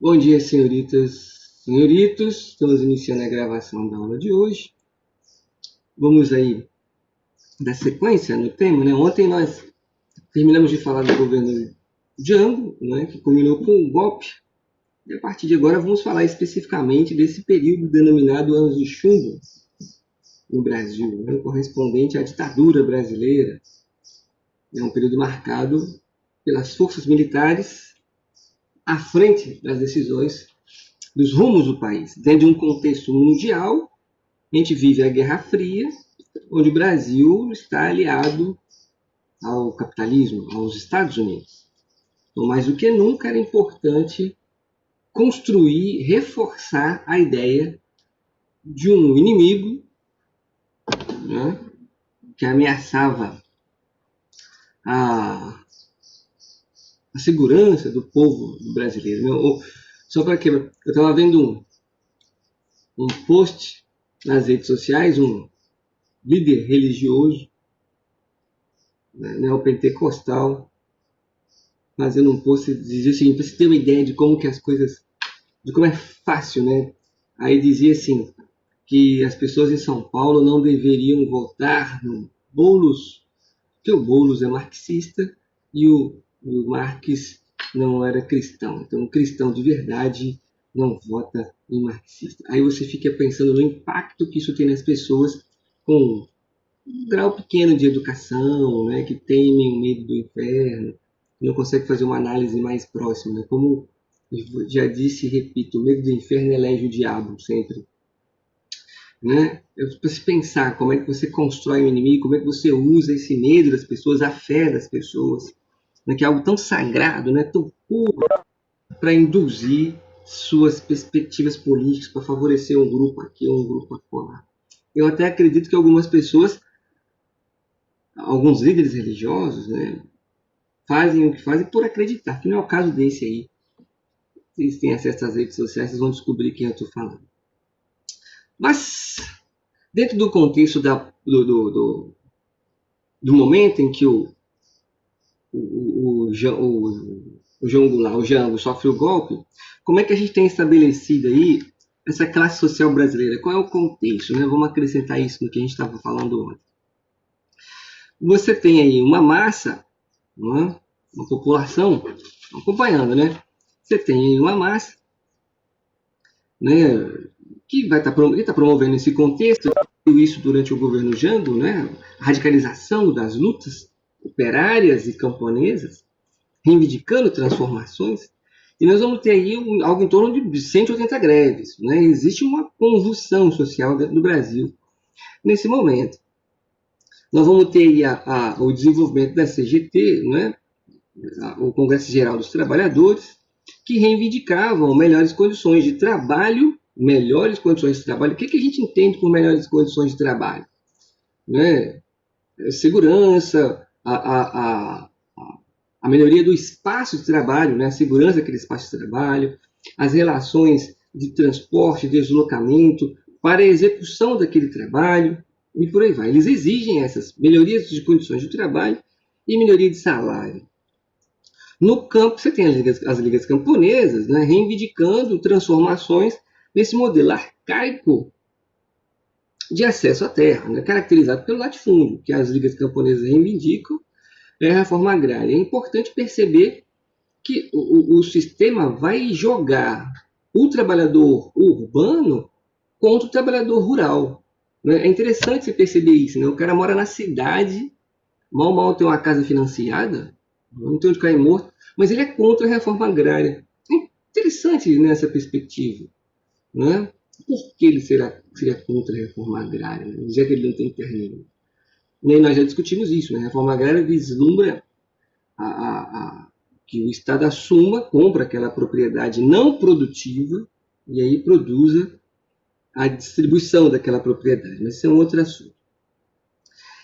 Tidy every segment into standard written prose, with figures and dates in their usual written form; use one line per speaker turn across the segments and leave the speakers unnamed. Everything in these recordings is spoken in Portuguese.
Bom dia, senhoritas, senhoritos. Estamos iniciando a gravação da aula de hoje. Vamos aí dar sequência no tema, né? Ontem nós terminamos de falar do governo Jango, né, que culminou com um golpe. E a partir de agora vamos falar especificamente desse período denominado Anos de Chumbo no Brasil, né, correspondente à ditadura brasileira. É um período marcado pelas forças militares à frente das decisões dos rumos do país. Dentro de um contexto mundial, a gente vive a Guerra Fria, onde o Brasil está aliado ao capitalismo, aos Estados Unidos. Então, mais do que nunca, era importante construir, reforçar a ideia de um inimigo, né, que ameaçava a segurança do povo brasileiro. Só para quebrar, eu estava vendo um post nas redes sociais, um líder religioso, né, neopentecostal, fazendo um post, dizia o seguinte, para você ter uma ideia de como que as coisas, de como é fácil, né? Aí dizia assim, que as pessoas em São Paulo não deveriam votar no Boulos, que o Boulos é marxista e o Marx não era cristão. Então, um cristão de verdade não vota em marxista. Aí você fica pensando no impacto que isso tem nas pessoas com um grau pequeno de educação, né, que temem o medo do inferno, não consegue fazer uma análise mais próxima. Né? Como eu já disse e repito, o medo do inferno elege o diabo sempre. Né? Para se pensar como é que você constrói um inimigo, como é que você usa esse medo das pessoas, a fé das pessoas, né, que é algo tão sagrado, né, tão puro, para induzir suas perspectivas políticas, para favorecer um grupo aqui ou um grupo acolá. Eu até acredito que algumas pessoas, alguns líderes religiosos, né, fazem o que fazem por acreditar, que não é o caso desse aí. Vocês têm acesso às redes sociais, vocês vão descobrir quem eu estou falando. Mas, dentro do contexto do momento em que o Jango sofre o golpe, como é que a gente tem estabelecido aí essa classe social brasileira? Qual é o contexto? Né? Vamos acrescentar isso no que a gente estava falando ontem. Você tem aí uma massa, uma população acompanhando, né? Você tem aí uma massa, né, que vai estar promovendo esse contexto, isso durante o governo Jango, né? A radicalização das lutas operárias e camponesas, reivindicando transformações, e nós vamos ter aí algo em torno de 180 greves. Né? Existe uma convulsão social dentro do Brasil nesse momento. Nós vamos ter aí o desenvolvimento da CGT, né? O Congresso Geral dos Trabalhadores, que reivindicavam melhores condições de trabalho, melhores condições de trabalho. O que a gente entende por melhores condições de trabalho? Né? Segurança, a melhoria do espaço de trabalho, né? A segurança daquele espaço de trabalho, as relações de transporte, deslocamento, para a execução daquele trabalho, e por aí vai. Eles exigem essas melhorias de condições de trabalho e melhoria de salário. No campo, você tem as ligas camponesas, né, reivindicando transformações nesse modelo arcaico de acesso à terra, né, caracterizado pelo latifúndio, que as ligas camponesas reivindicam, é a reforma agrária. É importante perceber que o sistema vai jogar o trabalhador urbano contra o trabalhador rural. Né? É interessante você perceber isso. Né? O cara mora na cidade, mal tem uma casa financiada, não tem onde cair morto, mas ele é contra a reforma agrária. É interessante nessa perspectiva. Né? Por que ele seria contra a reforma agrária, né? Já que ele não tem terreno? E nós já discutimos isso. Né? A reforma agrária vislumbra que o Estado assuma, compra aquela propriedade não produtiva e aí produza a distribuição daquela propriedade. Mas isso é um outro assunto.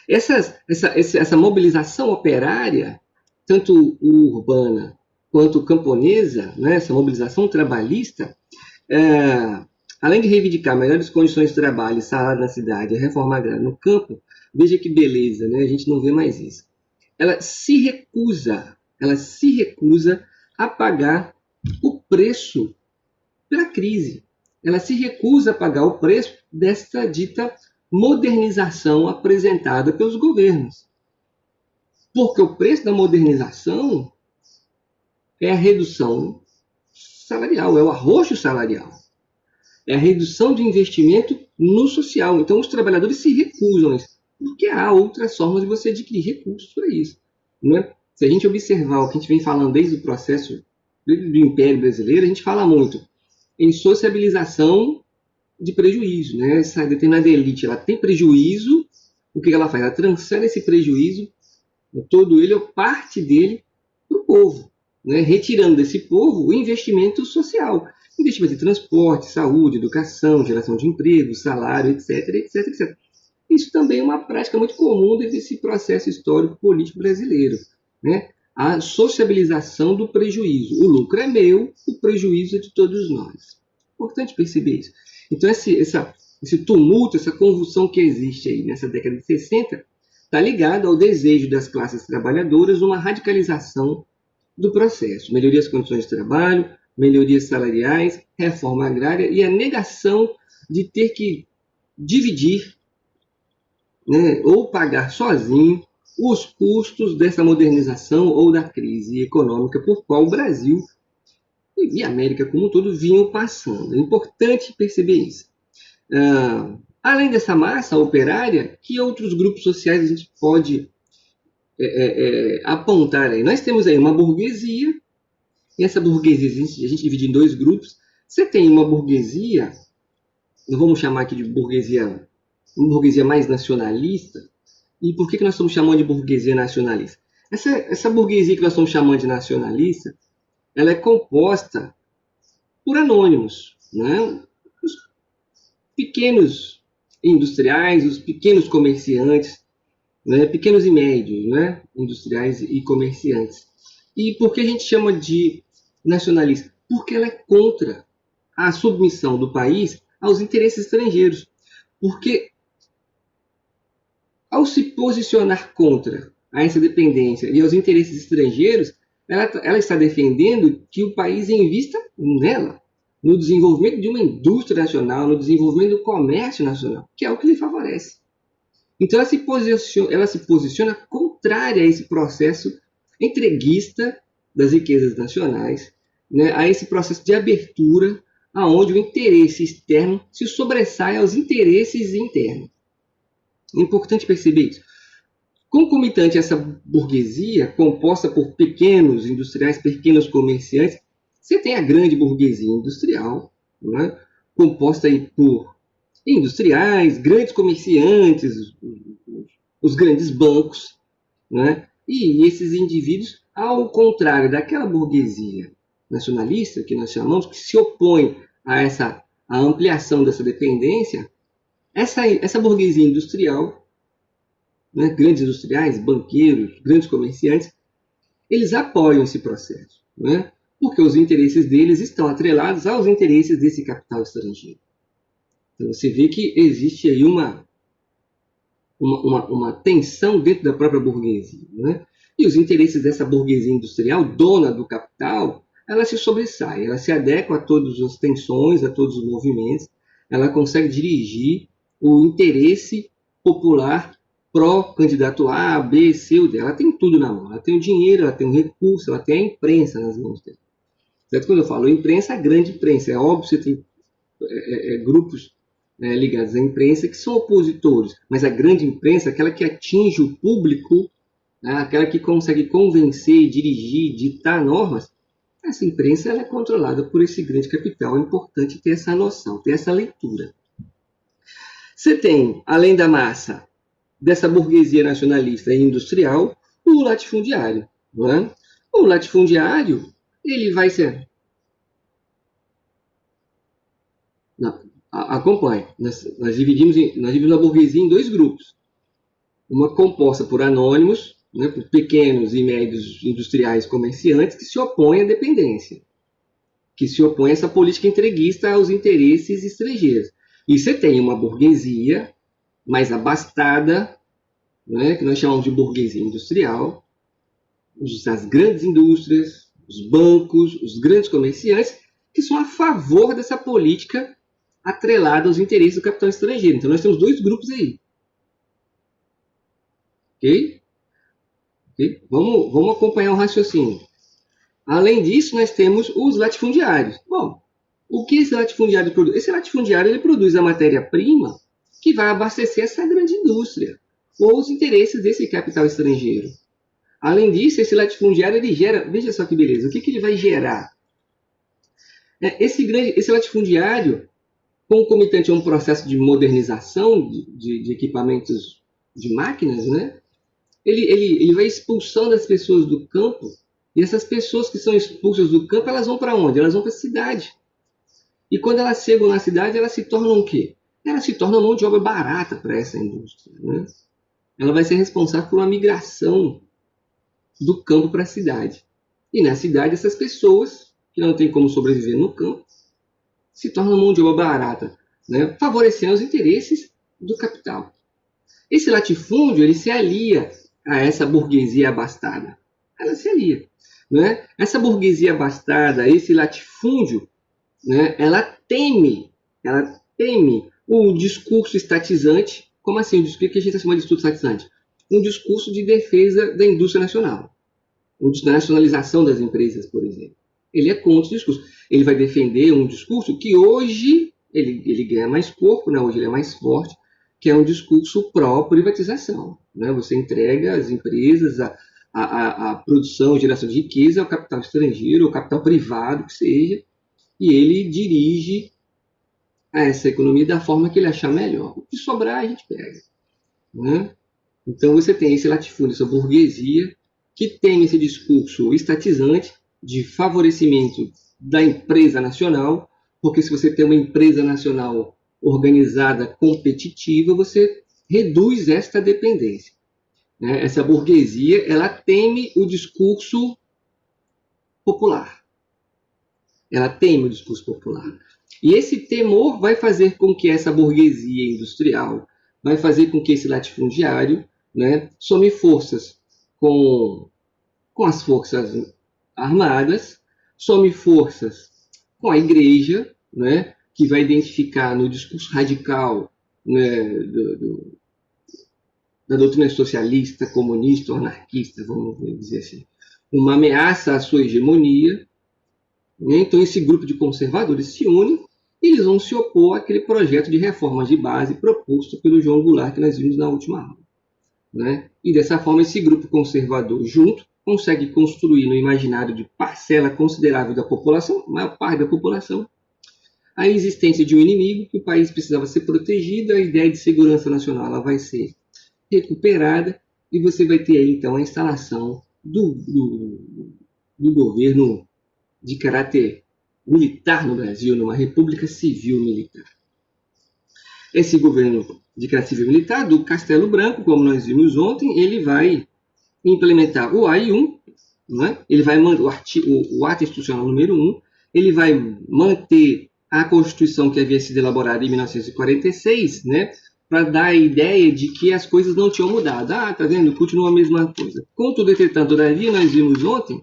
Essa mobilização operária, tanto urbana quanto camponesa, né, essa mobilização trabalhista, além de reivindicar melhores condições de trabalho e salário na cidade, a reforma agrária no campo, veja que beleza, né? A gente não vê mais isso. Ela se recusa a pagar o preço pela crise. Ela se recusa a pagar o preço desta dita modernização apresentada pelos governos. Porque o preço da modernização é a redução salarial, é o arroxo salarial, é a redução de investimento no social. Então, os trabalhadores se recusam a isso, porque há outras formas de você adquirir recursos para isso. Não é? Se a gente observar o que a gente vem falando desde o processo do Império Brasileiro, a gente fala muito em sociabilização de prejuízo. Né? Essa determinada elite ela tem prejuízo, o que ela faz? Ela transfere esse prejuízo, todo ele ou parte dele, para o povo, né? Retirando desse povo o investimento social. Investimento em transporte, saúde, educação, geração de emprego, salário, etc, etc, etc. Isso também é uma prática muito comum desse processo histórico político brasileiro, né? A sociabilização do prejuízo. O lucro é meu, o prejuízo é de todos nós. Importante perceber isso. Então, esse tumulto, essa convulsão que existe aí nessa década de 60, está ligado ao desejo das classes trabalhadoras de uma radicalização do processo. Melhoria das condições de trabalho, melhorias salariais, reforma agrária e a negação de ter que dividir, né, ou pagar sozinho os custos dessa modernização ou da crise econômica por qual o Brasil e a América como um todo vinham passando. É importante perceber isso. Além dessa massa operária, que outros grupos sociais a gente pode apontar aí? Nós temos aí uma burguesia, e essa burguesia a gente divide em dois grupos. Você tem uma burguesia, não vamos chamar aqui de burguesia, uma burguesia mais nacionalista. E por que nós estamos chamando de burguesia nacionalista? Essa burguesia que nós estamos chamando de nacionalista, ela é composta por anônimos, né? Os pequenos industriais, os pequenos comerciantes, né? Pequenos e médios, né? Industriais e comerciantes. E por que a gente chama de nacionalista? Porque ela é contra a submissão do país aos interesses estrangeiros. Porque ao se posicionar contra a essa dependência e aos interesses estrangeiros, ela está defendendo que o país invista nela, no desenvolvimento de uma indústria nacional, no desenvolvimento do comércio nacional, que é o que lhe favorece. Então ela se posiciona contrária a esse processo entreguista das riquezas nacionais, né, a esse processo de abertura, aonde o interesse externo se sobressai aos interesses internos. É importante perceber isso. Concomitante a essa burguesia, composta por pequenos industriais, pequenos comerciantes, você tem a grande burguesia industrial, né, composta aí por industriais, grandes comerciantes, os grandes bancos, né, e esses indivíduos, ao contrário daquela burguesia nacionalista, que nós chamamos, que se opõe a ampliação dessa dependência, essa burguesia industrial, né, grandes industriais, banqueiros, grandes comerciantes, eles apoiam esse processo, né, porque os interesses deles estão atrelados aos interesses desse capital estrangeiro. Então você vê que existe aí uma tensão dentro da própria burguesia, né? E os interesses dessa burguesia industrial, dona do capital, ela se sobressai, ela se adequa a todas as tensões, a todos os movimentos, ela consegue dirigir o interesse popular pró-candidato A, B, C ou D. Ela tem tudo na mão. Ela tem o dinheiro, ela tem o recurso, ela tem a imprensa nas mãos dela. Certo? Quando eu falo imprensa, a grande imprensa. É óbvio que você tem grupos ligados à imprensa que são opositores, mas a grande imprensa, aquela que atinge o público, né, aquela que consegue convencer, dirigir, ditar normas, essa imprensa ela é controlada por esse grande capital. É importante ter essa noção, ter essa leitura. Você tem, além da massa dessa burguesia nacionalista e industrial, o latifundiário. Não é? O latifundiário, ele vai ser... Não, acompanhe. Nós dividimos a burguesia em dois grupos. Uma composta por anônimos, né, por pequenos e médios industriais comerciantes que se opõem à dependência, que se opõem a essa política entreguista aos interesses estrangeiros. E você tem uma burguesia mais abastada, né, que nós chamamos de burguesia industrial, as grandes indústrias, os bancos, os grandes comerciantes, que são a favor dessa política atrelada aos interesses do capital estrangeiro. Então nós temos dois grupos aí. Ok? Okay? Vamos acompanhar o raciocínio. Além disso, nós temos os latifundiários. Bom, o que esse latifundiário produz? Esse latifundiário ele produz a matéria-prima que vai abastecer essa grande indústria, ou os interesses desse capital estrangeiro. Além disso, esse latifundiário ele gera, veja só que beleza, o que ele vai gerar? Esse latifundiário, concomitante a um processo de modernização de equipamentos de máquinas, né? Ele vai expulsando as pessoas do campo, e essas pessoas que são expulsas do campo, elas vão para onde? Elas vão para a cidade. E quando elas chegam na cidade, elas se tornam o quê? Elas se tornam mão de obra barata para essa indústria, né? Ela vai ser responsável por uma migração do campo para a cidade. E na cidade, essas pessoas, que não têm como sobreviver no campo, se tornam mão de obra barata, né? Favorecendo os interesses do capital. Esse latifúndio ele se alia a essa burguesia abastada. Ela se alia. Né? Essa burguesia abastada, esse latifúndio, né, ela teme o discurso estatizante. Como assim? O que a gente está chamando de discurso estatizante? Um discurso de defesa da indústria nacional. Da nacionalização das empresas, por exemplo. Ele é contra o discurso. Ele vai defender um discurso que hoje ele ganha mais corpo, né? Hoje ele é mais forte, que é um discurso pró-privatização. Né? Você entrega as empresas, a produção, a geração de riqueza ao capital estrangeiro, ao capital privado, que seja, e ele dirige essa economia da forma que ele achar melhor. O que sobrar, a gente pega. Né? Então você tem esse latifúndio, essa burguesia, que tem esse discurso estatizante de favorecimento da empresa nacional, porque se você tem uma empresa nacional organizada, competitiva, você reduz esta dependência. Né? Essa burguesia, ela teme o discurso popular. Ela teme o discurso popular. E esse temor vai fazer com que essa burguesia industrial, vai fazer com que esse latifundiário, né, some forças com as forças armadas, some forças com a igreja, né, que vai identificar no discurso radical, né, da doutrina socialista, comunista ou anarquista, vamos dizer assim, uma ameaça à sua hegemonia. Né? Então esse grupo de conservadores se une e eles vão se opor àquele projeto de reformas de base proposto pelo João Goulart que nós vimos na última aula. Né? E dessa forma esse grupo conservador junto consegue construir no imaginário de parcela considerável da população, a maior parte da população, a existência de um inimigo, que o país precisava ser protegido, a ideia de segurança nacional ela vai ser recuperada e você vai ter aí então a instalação do governo de caráter militar no Brasil, numa república civil militar. Esse governo de caráter civil militar, do Castelo Branco, como nós vimos ontem, ele vai implementar o AI-1, né? Ele vai o ato institucional número 1, ele vai manter a Constituição que havia sido elaborada em 1946, né? Para dar a ideia de que as coisas não tinham mudado. Ah, tá vendo? Continua a mesma coisa. Contudo, entretanto, todavia, nós vimos ontem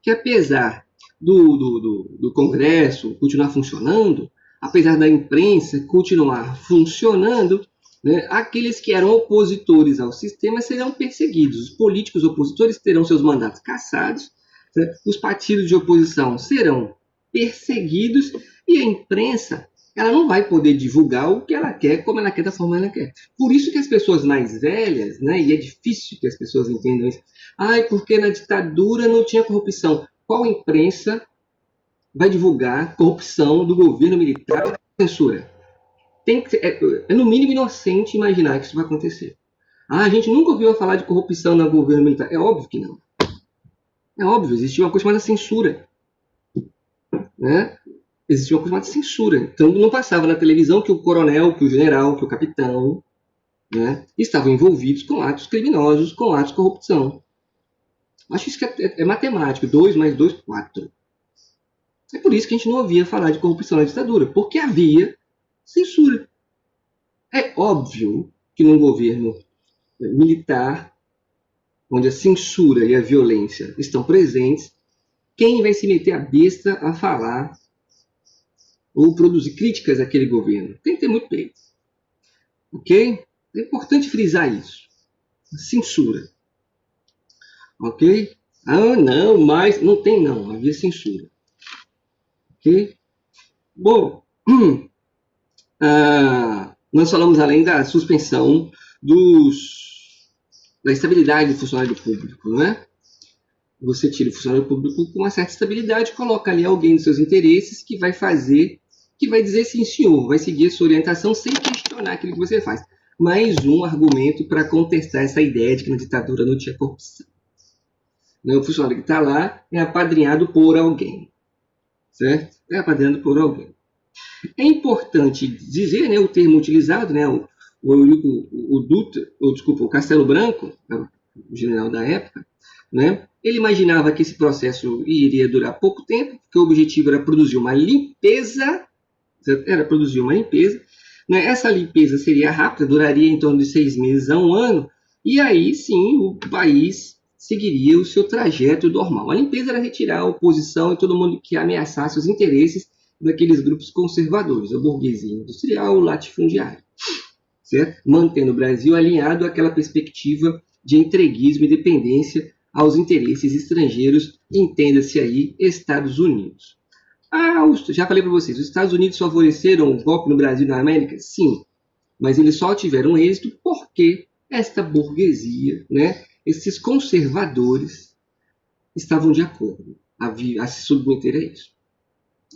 que apesar do Congresso continuar funcionando, apesar da imprensa continuar funcionando, né, aqueles que eram opositores ao sistema serão perseguidos. Os políticos opositores terão seus mandatos cassados, né, os partidos de oposição serão perseguidos e a imprensa ela não vai poder divulgar o que ela quer, como ela quer, da forma que ela quer. Por isso que as pessoas mais velhas, né, e é difícil que as pessoas entendam isso, porque na ditadura não tinha corrupção. Qual imprensa vai divulgar corrupção do governo militar? Censura. É no mínimo inocente imaginar que isso vai acontecer. A gente nunca ouviu falar de corrupção no governo militar. É óbvio que não. É óbvio, existia uma coisa chamada censura. Né? Existia uma coisa chamada censura. Então não passava na televisão que o coronel, que o general, que o capitão, né, estavam envolvidos com atos criminosos, com atos de corrupção. Acho isso que é matemático. 2 mais 2, 4. É por isso que a gente não ouvia falar de corrupção na ditadura, porque havia censura. É óbvio que num governo militar, onde a censura e a violência estão presentes, quem vai se meter a besta a falar ou produzir críticas àquele governo. Tem que ter muito peito. Ok? É importante frisar isso. Censura. Ok? Ah, não, mas não tem não, havia censura. Ok? Bom, nós falamos além da suspensão da estabilidade do funcionário público, né? Você tira o funcionário público com uma certa estabilidade, coloca ali alguém dos seus interesses que vai fazer, que vai dizer sim, senhor, vai seguir a sua orientação sem questionar aquilo que você faz. Mais um argumento para contestar essa ideia de que na ditadura não tinha corrupção. O funcionário que está lá é apadrinhado por alguém, certo? É apadrinhado por alguém. É importante dizer, né, o termo utilizado, né, o Castelo Branco, o general da época, né, ele imaginava que esse processo iria durar pouco tempo, porque o objetivo era produzir uma limpeza, né, essa limpeza seria rápida, duraria em torno de 6 meses a 1 ano, e aí sim o país seguiria o seu trajeto normal. A limpeza era retirar a oposição e todo mundo que ameaçasse os interesses daqueles grupos conservadores, a burguesia industrial, o latifundiário, certo? Mantendo o Brasil alinhado àquela perspectiva de entreguismo e dependência aos interesses estrangeiros, entenda-se aí Estados Unidos. Já falei para vocês, os Estados Unidos favoreceram o golpe no Brasil e na América? Sim, mas eles só tiveram êxito porque esta burguesia, né, esses conservadores, estavam de acordo a se submeter a isso.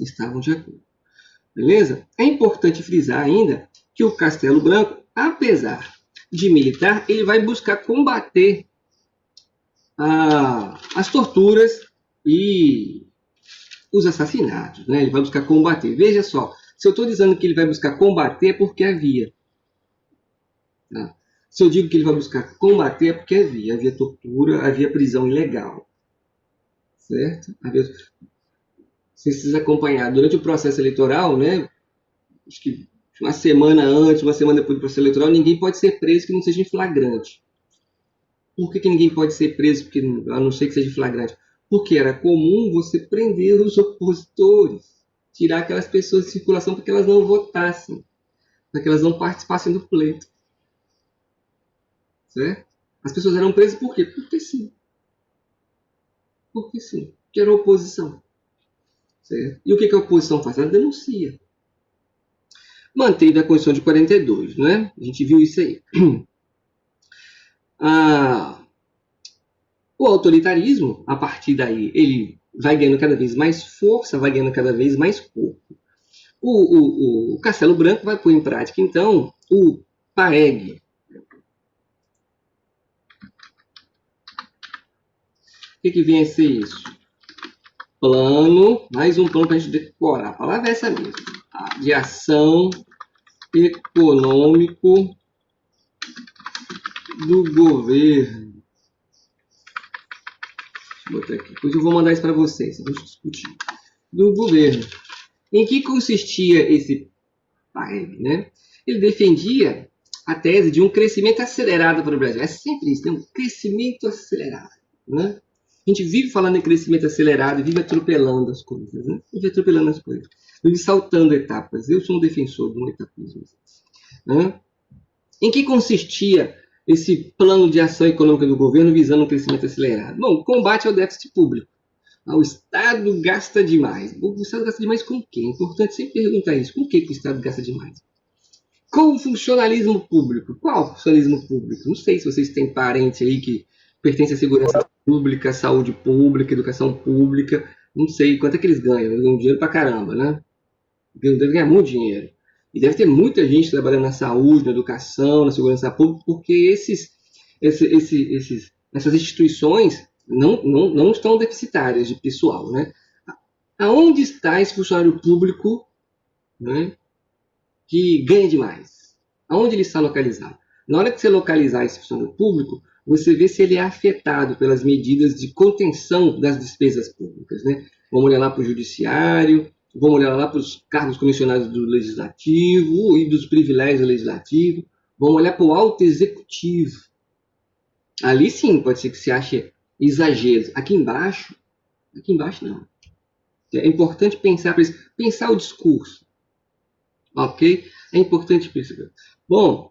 Estavam de acordo. Beleza? É importante frisar ainda que o Castelo Branco, apesar de militar, ele vai buscar combater as torturas e os assassinatos. Né? Ele vai buscar combater. Veja só, se eu estou dizendo que ele vai buscar combater é porque havia. Tá? Se eu digo que ele vai buscar combater é porque havia tortura, havia prisão ilegal. Certo? Se vocês acompanharam durante o processo eleitoral, né, acho que uma semana antes, uma semana depois do processo eleitoral, ninguém pode ser preso que não seja em flagrante. Por que ninguém pode ser preso porque, a não ser que seja em flagrante? Porque era comum você prender os opositores, tirar aquelas pessoas de circulação para que elas não votassem, para que elas não participassem do pleito. Certo? As pessoas eram presas por quê? Porque sim. Porque sim. Porque era oposição. Certo? E o que a oposição faz? Ela denuncia. Manteve a Constituição de 42, né? A gente viu isso aí. O autoritarismo, a partir daí, ele vai ganhando cada vez mais força, vai ganhando cada vez mais corpo. O Castelo Branco vai pôr em prática, então, o PAEG. O que vem a ser isso? Plano, mais um plano para a gente decorar. A palavra é essa mesmo. De ação econômico do governo. Deixa eu botar aqui. Depois eu vou mandar isso para vocês. Vamos discutir. Do governo. Em que consistia esse PAEG, né? Ele defendia a tese de um crescimento acelerado para o Brasil. É sempre isso, tem um crescimento acelerado, né? A gente vive falando em crescimento acelerado, vive atropelando as coisas, né? Vive saltando etapas. Eu sou um defensor de um etapismo. Né? Em que consistia esse plano de ação econômica do governo visando um crescimento acelerado? Bom, combate ao déficit público. O Estado gasta demais. O Estado gasta demais com o quê? É importante sempre perguntar isso. Com o que o Estado gasta demais? Com o funcionalismo público. Qual funcionalismo público? Não sei se vocês têm parente aí que pertence à segurança pública, saúde pública, educação pública. Não sei quanto é que eles ganham. Eles ganham dinheiro pra caramba, né? Deve ganhar muito dinheiro. E deve ter muita gente trabalhando na saúde, na educação, na segurança pública, porque essas instituições não estão deficitárias de pessoal, né? Aonde está esse funcionário público, né, que ganha demais? Aonde ele está localizado? Na hora que você localizar esse funcionário público, você vê se ele é afetado pelas medidas de contenção das despesas públicas, né? Vamos olhar lá para o judiciário, vamos olhar lá para os cargos comissionados do legislativo e dos privilégios do legislativo, vamos olhar para o alto executivo. Ali sim, pode ser que se ache exageros. Aqui embaixo não. É importante pensar o discurso. Ok? É importante perceber. Bom,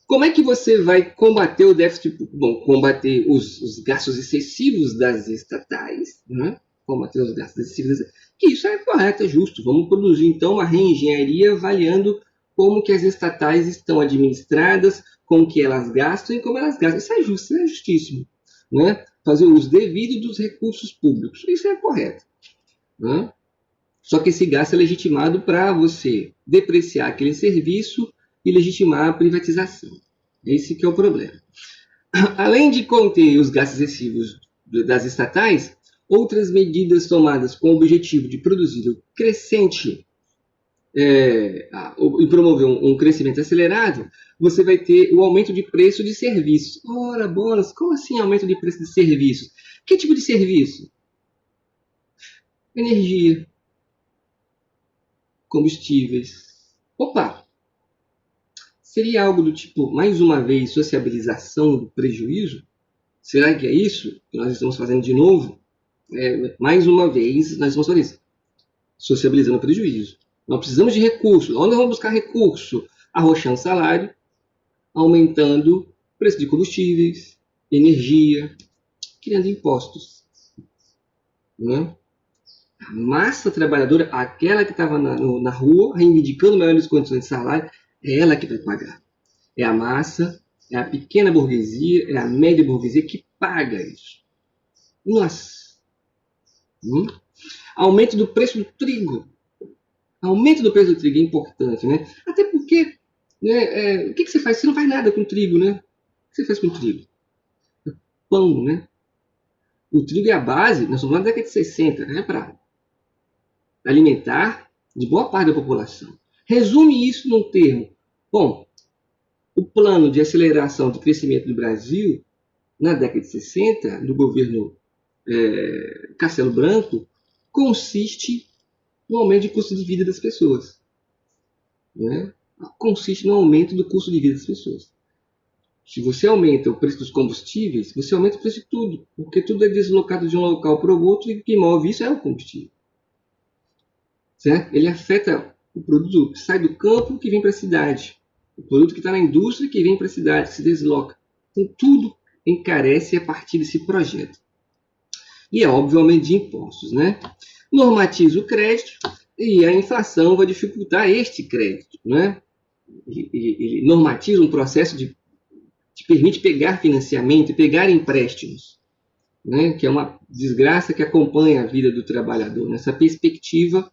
como é que você vai combater o déficit público? Bom, combater os gastos excessivos das estatais, né? Combater os gastos excessivos, que isso é correto, é justo. Vamos produzir, então, uma reengenharia avaliando como que as estatais estão administradas, como que elas gastam e como elas gastam. Isso é justo, isso é justíssimo. Né? Fazer o uso devido dos recursos públicos. Isso é correto. Né? Só que esse gasto é legitimado para você depreciar aquele serviço e legitimar a privatização. Esse que é o problema. Além de conter os gastos excessivos das estatais, outras medidas tomadas com o objetivo de produzir o crescente e promover um crescimento acelerado, você vai ter o aumento de preço de serviços. Ora, bônus, como assim aumento de preço de serviços? Que tipo de serviço? Energia, combustíveis. Opa! Seria algo do tipo, mais uma vez, sociabilização do prejuízo? Será que é isso que nós estamos fazendo de novo? Mais uma vez, nós estamos fazendo isso. Sociabilizando o prejuízo. Nós precisamos de recursos. Onde vamos buscar recurso? Arrochando salário, aumentando o preço de combustíveis, energia, criando impostos. Né? A massa trabalhadora, aquela que estava na rua, reivindicando melhores condições de salário, é ela que vai pagar. É a massa, é a pequena burguesia, é a média burguesia que paga isso. Nossa! Aumento do preço do trigo. Aumento do preço do trigo é importante, né? Até porque, né, o que você faz? Você não faz nada com trigo, né? O que você faz com trigo? Pão, né? O trigo é a base, nós estamos na década de 60, né? Para alimentar de boa parte da população. Resume isso num termo. Bom, o plano de aceleração de crescimento do Brasil, na década de 60, do governo Castelo Branco, consiste no aumento de custo de vida das pessoas. Né? Consiste no aumento do custo de vida das pessoas. Se você aumenta o preço dos combustíveis, você aumenta o preço de tudo, porque tudo é deslocado de um local para o outro e o que move isso é o combustível. Certo? Ele afeta o produto que sai do campo que vem para a cidade, o produto que está na indústria que vem para a cidade, que se desloca. Então, tudo encarece a partir desse projeto. E é óbvio o aumento de impostos. Né? Normatiza o crédito e a inflação vai dificultar este crédito. Né? Ele normatiza um processo que permite pegar financiamento e pegar empréstimos, né? Que é uma desgraça que acompanha a vida do trabalhador, nessa perspectiva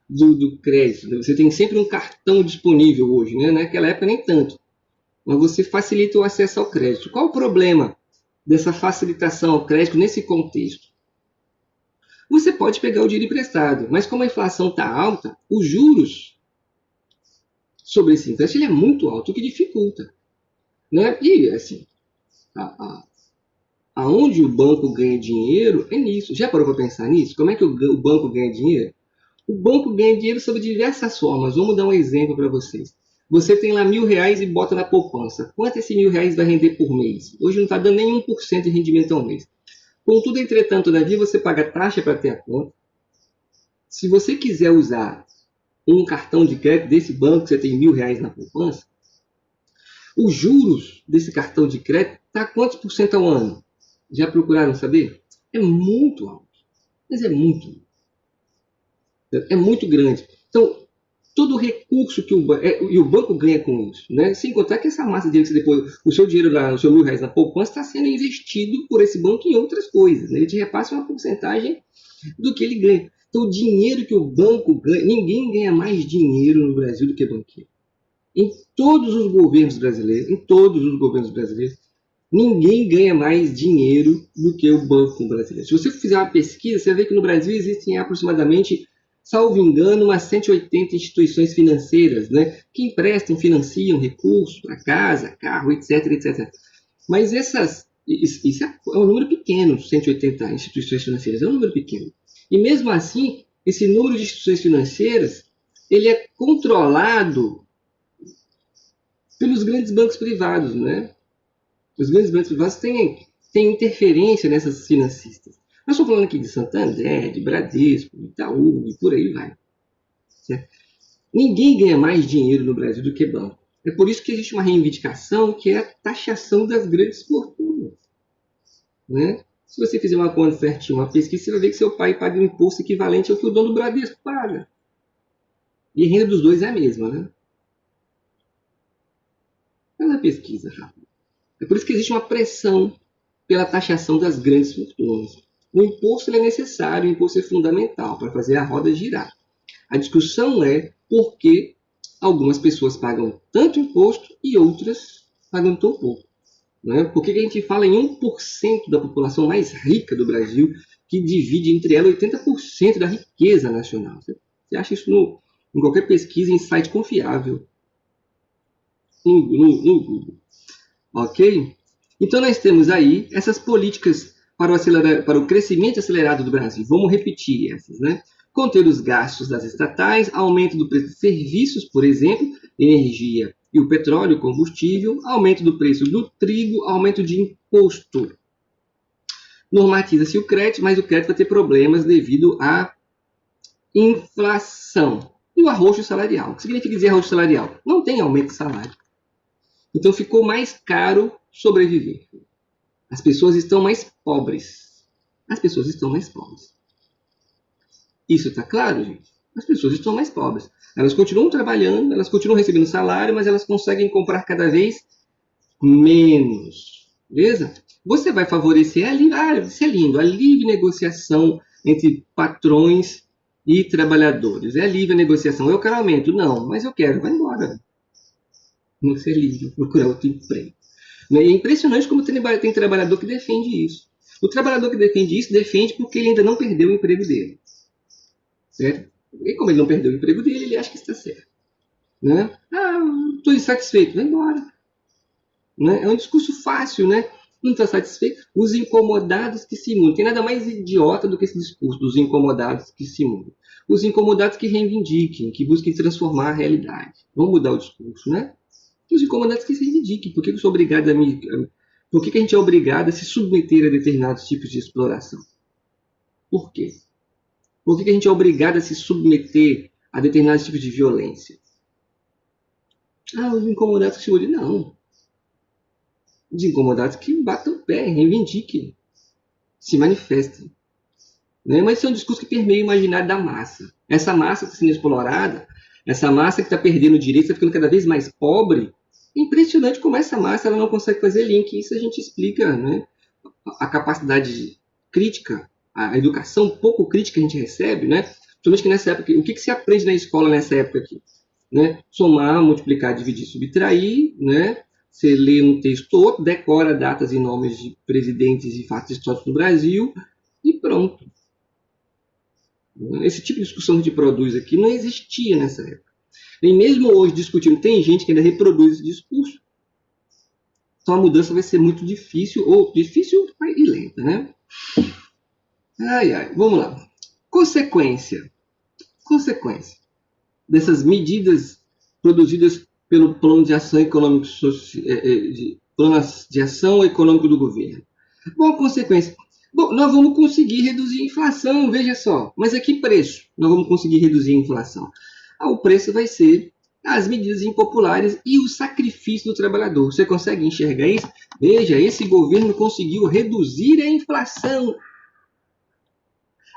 do crédito. Você tem sempre um cartão disponível hoje, né? Naquela época nem tanto, mas você facilita o acesso ao crédito. Qual o problema dessa facilitação ao crédito nesse contexto? Você pode pegar o dinheiro emprestado, mas como a inflação está alta, os juros sobre esse empréstimo ele é muito alto, o que dificulta. Né? E assim, aonde o banco ganha dinheiro é nisso. Já parou para pensar nisso? Como é que o banco ganha dinheiro? O banco ganha dinheiro sob diversas formas. Vamos dar um exemplo para vocês. Você tem lá R$1.000 e bota na poupança. Quanto esse R$1.000 vai render por mês? Hoje não está dando nem 1% de rendimento ao mês. Contudo, entretanto, Davi, você paga taxa para ter a conta. Se você quiser usar um cartão de crédito desse banco, você tem R$1.000 na poupança, os juros desse cartão de crédito está quantos por cento ao ano? Já procuraram saber? É muito alto. Mas é muito alto. É muito grande. Então, todo o recurso que o banco ganha com isso, né? Sem contar que essa massa de dinheiro que você depois, o seu dinheiro lá, o seu R$1.000 na poupança está sendo investido por esse banco em outras coisas. Né? Ele te repassa uma porcentagem do que ele ganha. Então, o dinheiro que o banco ganha, ninguém ganha mais dinheiro no Brasil do que banqueiro. Em todos os governos brasileiros, ninguém ganha mais dinheiro do que o banco brasileiro. Se você fizer uma pesquisa, você vai ver que no Brasil existem aproximadamente, salvo engano, umas 180 instituições financeiras, né, que emprestam, financiam recursos para casa, carro, etc, etc. Mas isso é um número pequeno, 180 instituições financeiras, é um número pequeno. E mesmo assim, esse número de instituições financeiras, ele é controlado pelos grandes bancos privados, né? Os grandes bancos privados têm interferência nessas financistas. Nós estamos falando aqui de Santander, de Bradesco, de Itaú e por aí vai. Certo? Ninguém ganha mais dinheiro no Brasil do que banco. É por isso que existe uma reivindicação que é a taxação das grandes fortunas. Né? Se você fizer uma conta certinha, uma pesquisa, você vai ver que seu pai paga um imposto equivalente ao que o dono do Bradesco paga. E a renda dos dois é a mesma, né? Faz a pesquisa rápida. É por isso que existe uma pressão pela taxação das grandes fortunas. O imposto é necessário, o imposto é fundamental para fazer a roda girar. A discussão é por que algumas pessoas pagam tanto imposto e outras pagam tão pouco. Né? Por que a gente fala em 1% da população mais rica do Brasil, que divide entre ela 80% da riqueza nacional? Você acha isso em qualquer pesquisa, em site confiável, no Google. Ok? Então nós temos aí essas políticas para o crescimento acelerado do Brasil. Vamos repetir essas, né? Conter os gastos das estatais, aumento do preço de serviços, por exemplo, energia e o petróleo, combustível, aumento do preço do trigo, aumento de imposto. Normatiza-se o crédito, mas o crédito vai ter problemas devido à inflação. E o arroxo salarial. O que significa dizer arroxo salarial? Não tem aumento de salário. Então ficou mais caro sobreviver. As pessoas estão mais pobres. As pessoas estão mais pobres. Isso está claro, gente? As pessoas estão mais pobres. Elas continuam trabalhando, elas continuam recebendo salário, mas elas conseguem comprar cada vez menos. Beleza? Você vai favorecer isso é lindo, a livre negociação entre patrões e trabalhadores. É a livre negociação. Eu quero aumento? Não, mas eu quero. Vai embora. Não ser livre, procurar outro emprego. E é impressionante como tem trabalhador que defende isso. O trabalhador que defende isso, defende porque ele ainda não perdeu o emprego dele. Certo? E como ele não perdeu o emprego dele, ele acha que está certo. Né? Estou insatisfeito, vai embora. Né? É um discurso fácil, né? Não está satisfeito? Os incomodados que se mudam. Tem nada mais idiota do que esse discurso dos incomodados que se mudam. Os incomodados que reivindiquem, que busquem transformar a realidade. Vamos mudar o discurso, né? Os incomodados que se reivindiquem. Por que eu sou obrigado Por que a gente é obrigado a se submeter a determinados tipos de exploração? Por quê? Por que a gente é obrigado a se submeter a determinados tipos de violência? Os incomodados que se mudam. Não. Os incomodados que batam o pé, reivindiquem, se manifestem. Né? Mas isso é um discurso que permeia o imaginário da massa. Essa massa está sendo explorada, essa massa que está perdendo direitos, está ficando cada vez mais pobre. É impressionante como essa massa ela não consegue fazer link. Isso a gente explica, né? A capacidade crítica, a educação pouco crítica que a gente recebe, né? Principalmente que nessa época, o que se aprende na escola nessa época aqui? Né? Somar, multiplicar, dividir, subtrair, né? Você lê um texto todo, decora datas e nomes de presidentes e fatos históricos do Brasil e pronto. Esse tipo de discussão que a gente produz aqui não existia nessa época. E mesmo hoje discutindo, tem gente que ainda reproduz esse discurso. Então a mudança vai ser muito difícil e lenta, né? Vamos lá. Consequência dessas medidas produzidas pelo Plano de Ação Econômico Plano de Ação Econômico do Governo. Bom, consequência. Bom, nós vamos conseguir reduzir a inflação, veja só. Mas a que preço nós vamos conseguir reduzir a inflação? O preço vai ser as medidas impopulares e o sacrifício do trabalhador. Você consegue enxergar isso? Veja, esse governo conseguiu reduzir a inflação.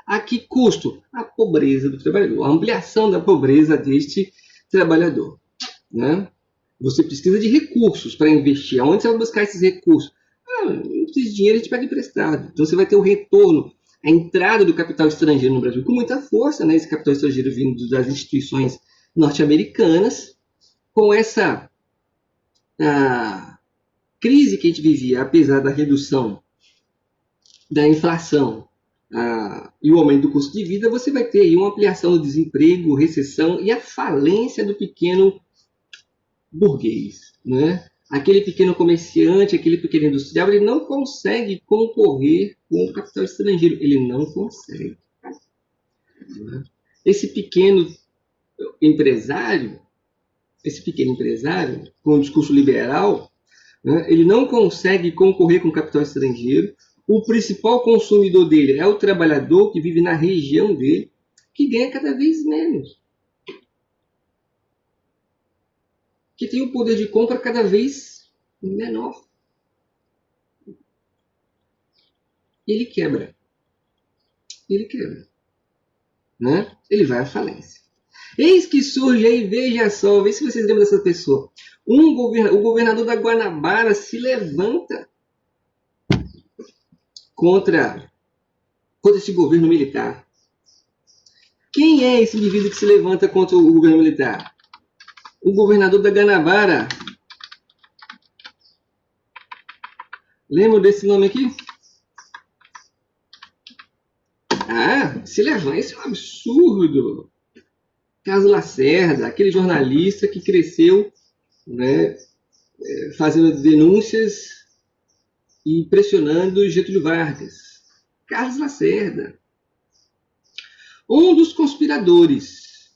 A que custo? A pobreza do trabalhador, a ampliação da pobreza deste trabalhador. Né? Você precisa de recursos para investir. Aonde você vai buscar esses recursos? Não precisa de dinheiro, a gente pega emprestado. Então você vai ter o retorno, a entrada do capital estrangeiro no Brasil com muita força, né? Esse capital estrangeiro vindo das instituições norte-americanas, com essa crise que a gente vivia, apesar da redução da inflação e o aumento do custo de vida, você vai ter aí uma ampliação do desemprego, recessão e a falência do pequeno burguês, né? Aquele pequeno comerciante, aquele pequeno industrial, ele não consegue concorrer com o capital estrangeiro, ele não consegue. Esse pequeno empresário, com um discurso liberal, né, ele não consegue concorrer com o capital estrangeiro. O principal consumidor dele é o trabalhador que vive na região dele, que ganha cada vez menos. que tem um poder de compra cada vez menor. Ele quebra. Ele quebra. Né? Ele vai à falência. Eis que surge aí, veja só, vê se vocês lembram dessa pessoa. O governador da Guanabara se levanta contra esse governo militar. Quem é esse indivíduo que se levanta contra o governo militar? O governador da Guanabara. Lembra desse nome aqui? Ah, se levanta, isso é um absurdo. Carlos Lacerda, aquele jornalista que cresceu, né, fazendo denúncias e pressionando Getúlio Vargas. Carlos Lacerda. Um dos conspiradores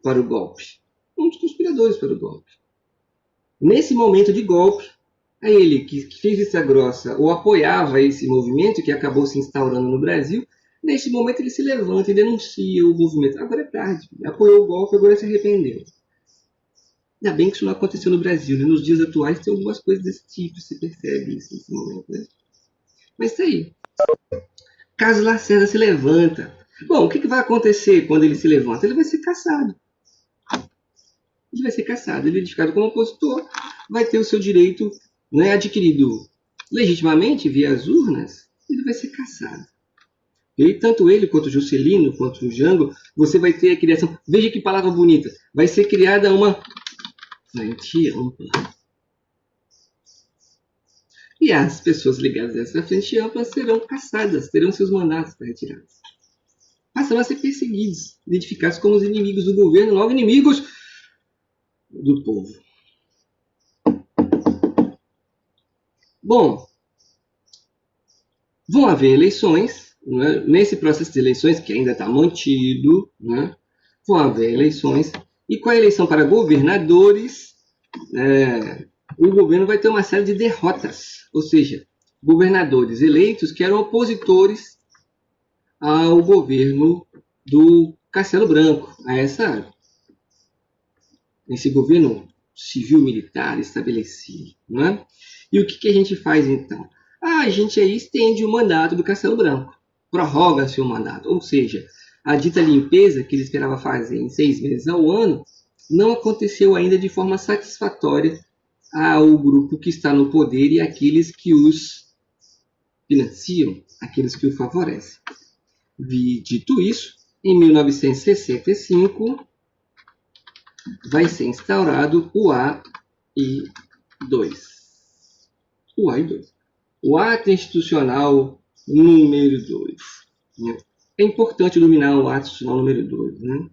para o golpe. Um dos conspiradores para o golpe. Nesse momento de golpe, é ele que fez vista grossa ou apoiava esse movimento que acabou se instaurando no Brasil. Nesse momento ele se levanta e denuncia o movimento. Agora é tarde. Apoiou o golpe, agora se arrependeu. Ainda bem que isso não aconteceu no Brasil. Né? Nos dias atuais tem algumas coisas desse tipo. Se percebe isso nesse momento. Né? Mas tá aí. Carlos Lacerda se levanta. Bom, o que vai acontecer quando ele se levanta? Ele vai ser caçado. Ele vai ser caçado. Ele é identificado como opositor. Vai ter o seu direito, né, adquirido legitimamente via as urnas. Ele vai ser caçado. E tanto ele quanto o Juscelino, quanto o Jango, você vai ter a criação. Veja que palavra bonita. Vai ser criada uma frente ampla. E as pessoas ligadas a essa frente ampla serão caçadas, terão seus mandatos retirados. Passarão a ser perseguidos, identificados como os inimigos do governo, logo inimigos do povo. Bom, vão haver eleições. Né? Nesse processo de eleições, que ainda está mantido, né? Vão haver eleições. E com a eleição para governadores, o governo vai ter uma série de derrotas. Ou seja, governadores eleitos que eram opositores ao governo do Castelo Branco, a esse governo civil-militar estabelecido. Né? E o que a gente faz então? A gente aí estende o mandato do Castelo Branco. Prorroga-se o mandato, ou seja, a dita limpeza que ele esperava fazer em 6 meses ao ano não aconteceu ainda de forma satisfatória ao grupo que está no poder e àqueles que os financiam, aqueles que o favorecem. Dito isso, em 1965 vai ser instaurado o AI-2. O AI-2. O Ato Institucional número 2. Né? É importante dominar o ato institucional número 2. Né?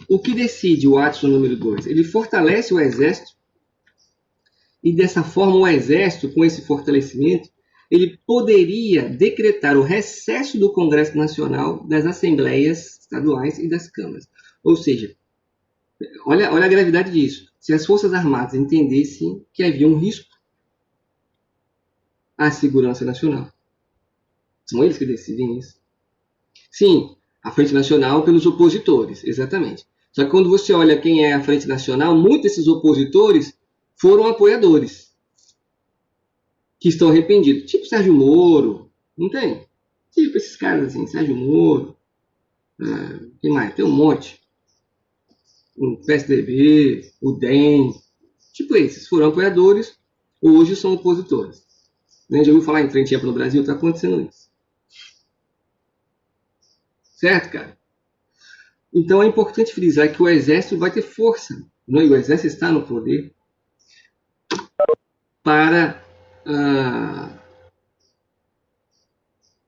O que decide o ato institucional número 2? Ele fortalece o Exército e, dessa forma, o Exército, com esse fortalecimento, ele poderia decretar o recesso do Congresso Nacional, das Assembleias Estaduais e das Câmaras. Ou seja, olha a gravidade disso. Se as Forças Armadas entendessem que havia um risco à segurança nacional. São eles que decidem isso. Sim, a Frente Nacional pelos opositores, exatamente. Só que quando você olha quem é a Frente Nacional, muitos desses opositores foram apoiadores, que estão arrependidos. Tipo Sérgio Moro, não tem? Tipo esses caras assim, Sérgio Moro, quem mais? Tem um monte. O PSDB, o DEM, tipo esses, foram apoiadores, hoje são opositores. Já ouviu falar em frente ampla no Brasil? Está acontecendo isso. Certo, cara? Então é importante frisar que o Exército vai ter força, né? E o Exército está no poder para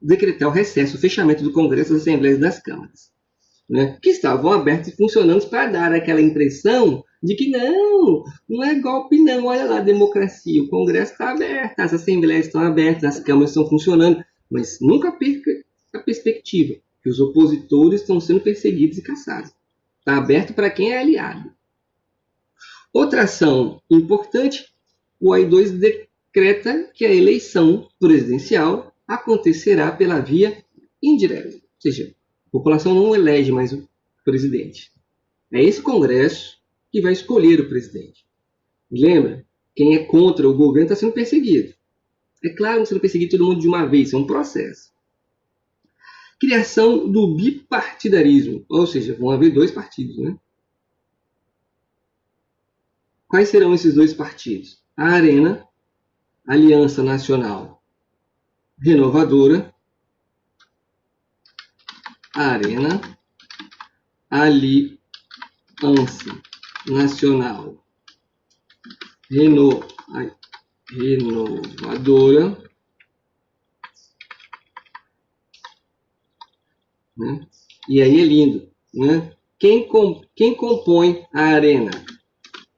decretar o recesso, o fechamento do Congresso, das Assembleias e das Câmaras, né? Que estavam abertos e funcionando para dar aquela impressão de que não é golpe não, olha lá, democracia, o Congresso está aberto, as Assembleias estão abertas, as Câmaras estão funcionando, mas nunca perca a perspectiva que os opositores estão sendo perseguidos e caçados. Está aberto para quem é aliado. Outra ação importante, o AI-2 decreta que a eleição presidencial acontecerá pela via indireta, ou seja, a população não elege mais o presidente. É esse Congresso que vai escolher o presidente. Lembra? Quem é contra o governo está sendo perseguido. É claro, não sendo perseguido todo mundo de uma vez, é um processo. Criação do bipartidarismo, ou seja, vão haver 2 partidos, né? Quais serão esses 2 partidos? A Arena, Aliança Nacional Renovadora, Arena, Aliança Nacional Renovadora, né? E aí é lindo, né? Quem compõe a Arena?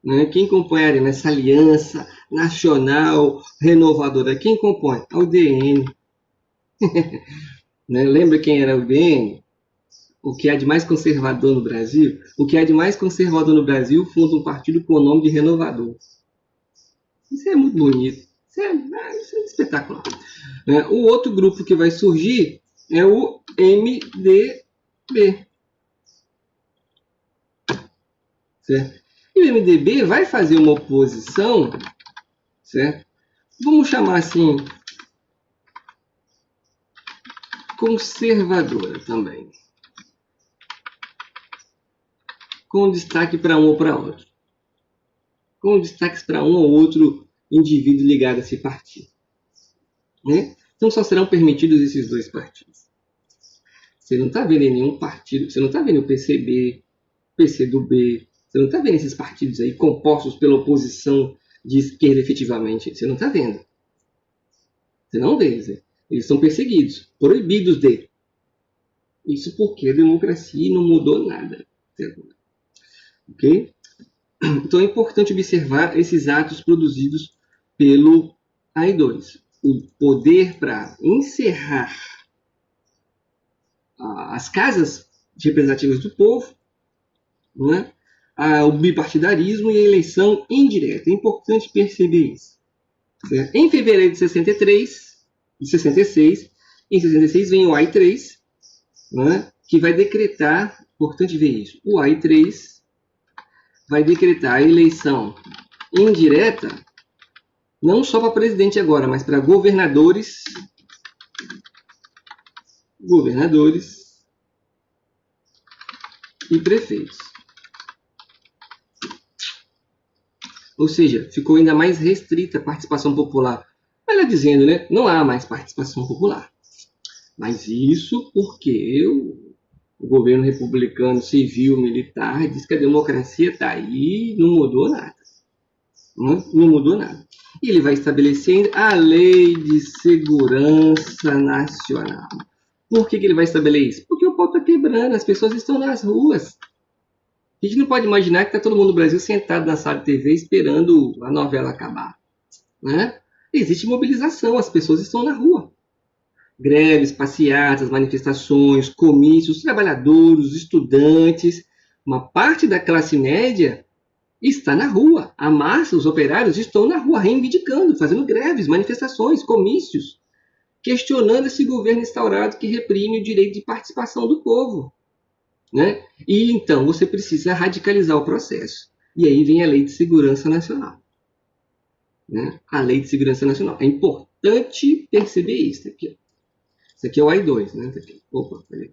Né? Quem compõe a Arena? Essa Aliança Nacional Renovadora. Quem compõe? A UDN. Né? Lembra quem era a UDN? O que há de mais conservador no Brasil? O que há de mais conservador no Brasil funda um partido com o nome de Renovador. Isso é muito bonito. Isso é espetacular. O outro grupo que vai surgir é o MDB. Certo? E o MDB vai fazer uma oposição, certo? Vamos chamar assim, conservadora também. Com destaque para um ou para outro. Com destaques para um ou outro indivíduo ligado a esse partido. Né? Então só serão permitidos esses 2 partidos. Você não está vendo em nenhum partido, você não está vendo o PCB, PCdoB, você não está vendo esses partidos aí compostos pela oposição de esquerda efetivamente. Você não está vendo. Você não vê eles. Eles são perseguidos, proibidos de. Isso porque a democracia não mudou nada. Ok? Então é importante observar esses atos produzidos pelo AI2. O poder para encerrar as casas representativas do povo, né? O bipartidarismo e a eleição indireta. É importante perceber isso. Certo? Em fevereiro de 66, em 66 vem o AI3, né? Que vai decretar, importante ver isso, o AI3 vai decretar a eleição indireta, não só para presidente agora, mas para governadores e prefeitos. Ou seja, ficou ainda mais restrita a participação popular. Melhor dizendo, né? Não há mais participação popular. Mas isso porque o governo republicano civil, militar, diz que a democracia está aí e não mudou nada. Não mudou nada. E ele vai estabelecer a Lei de Segurança Nacional. Por que ele vai estabelecer isso? Porque o pau está quebrando, as pessoas estão nas ruas. A gente não pode imaginar que está todo mundo no Brasil sentado na sala de TV esperando a novela acabar. Né? Existe mobilização, as pessoas estão na rua. Greves, passeatas, manifestações, comícios, trabalhadores, estudantes, uma parte da classe média está na rua. A massa, os operários estão na rua reivindicando, fazendo greves, manifestações, comícios, questionando esse governo instaurado que reprime o direito de participação do povo. Né? E então você precisa radicalizar o processo. E aí vem a Lei de Segurança Nacional. Né? A Lei de Segurança Nacional. É importante perceber isso aqui. Isso aqui é o AI2, né? Opa, peraí.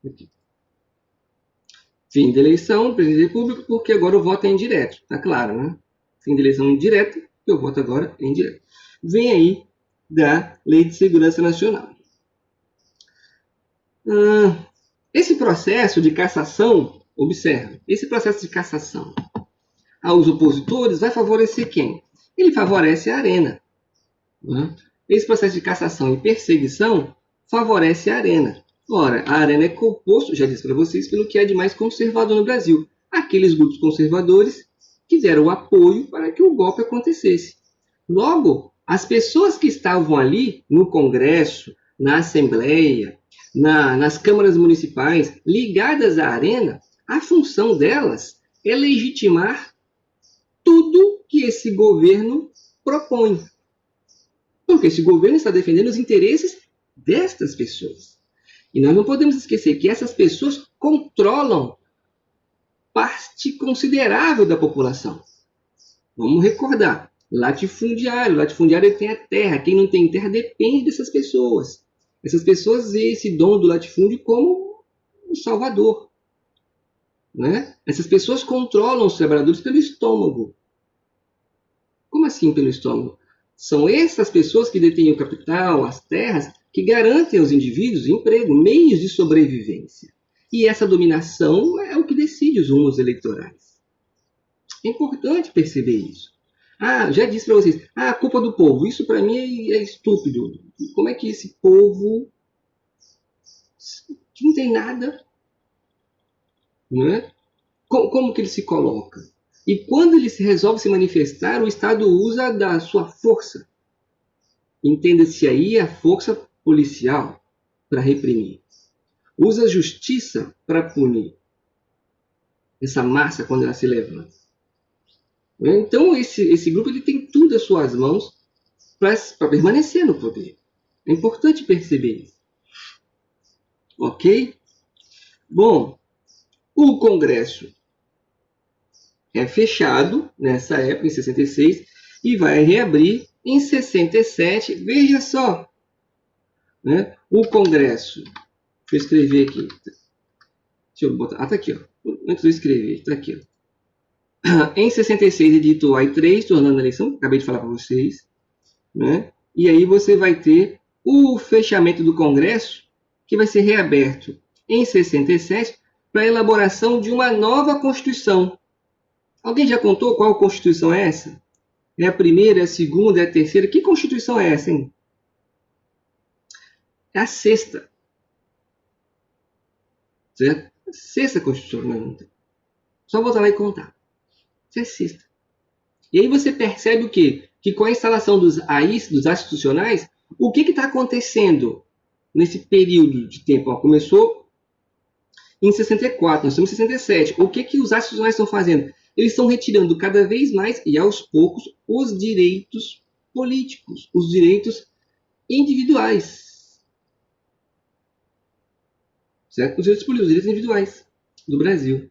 Aqui. Fim de eleição, presidente da República, porque agora o voto é indireto. Tá claro, né? Fim de eleição indireta, eu voto agora é indireto. Vem aí da Lei de Segurança Nacional. Esse processo de cassação, observe, esse processo de cassação aos opositores vai favorecer quem? Ele favorece a Arena. Né? Esse processo de cassação e perseguição favorece a Arena. Ora, a Arena é composto, já disse para vocês, pelo que é de mais conservador no Brasil. Aqueles grupos conservadores que deram apoio para que o golpe acontecesse. Logo, as pessoas que estavam ali no Congresso, na Assembleia, nas câmaras municipais ligadas à Arena, a função delas é legitimar tudo que esse governo propõe. Porque esse governo está defendendo os interesses destas pessoas. E nós não podemos esquecer que essas pessoas controlam parte considerável da população. Vamos recordar, latifundiário tem a terra, quem não tem terra depende dessas pessoas. Essas pessoas veem esse dono do latifúndio como um salvador. Né? Essas pessoas controlam os trabalhadores pelo estômago. Como assim pelo estômago? São essas pessoas que detêm o capital, as terras, que garantem aos indivíduos emprego, meios de sobrevivência. E essa dominação é o que decide os rumos eleitorais. É importante perceber isso. Já disse para vocês, a culpa do povo. Isso para mim é estúpido. Como é que esse povo que não tem nada, né? Como que ele se coloca? E quando ele resolve se manifestar, o Estado usa da sua força. Entenda-se aí a força policial para reprimir. Usa a justiça para punir essa massa quando ela se levanta. Então, esse grupo ele tem tudo às suas mãos para permanecer no poder. É importante perceber isso. Ok? Bom, o Congresso é fechado nessa época, em 66, e vai reabrir em 67. Veja só, né? O Congresso, deixa eu escrever aqui. Deixa eu botar. Tá aqui, ó. Antes de eu escrever, tá aqui, ó. Em 66 editou a AI3, tornando a eleição, acabei de falar para vocês, né? E aí você vai ter o fechamento do Congresso, que vai ser reaberto em 67 para a elaboração de uma nova Constituição. Alguém já contou qual Constituição é essa? É a primeira, é a segunda, é a terceira? Que Constituição é essa, hein? É a sexta. Certo? A sexta Constituição. Não. Só voltar lá e contar. Isso é sexta. E aí você percebe o quê? Que com a instalação dos AIs, dos atos institucionais, o que está acontecendo nesse período de tempo? Começou em 64, nós estamos em 67. O que os atos institucionais estão fazendo? Eles estão retirando cada vez mais e aos poucos os direitos políticos, os direitos individuais. Certo? Os direitos políticos, os direitos individuais do Brasil.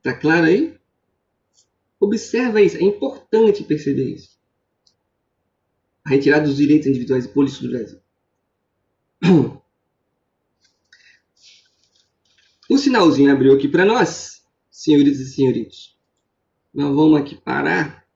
Tá claro aí? Observa isso, é importante perceber isso. A retirada dos direitos individuais e políticos do Brasil. O sinalzinho abriu aqui para nós, senhoritas e senhoritos. Nós vamos aqui parar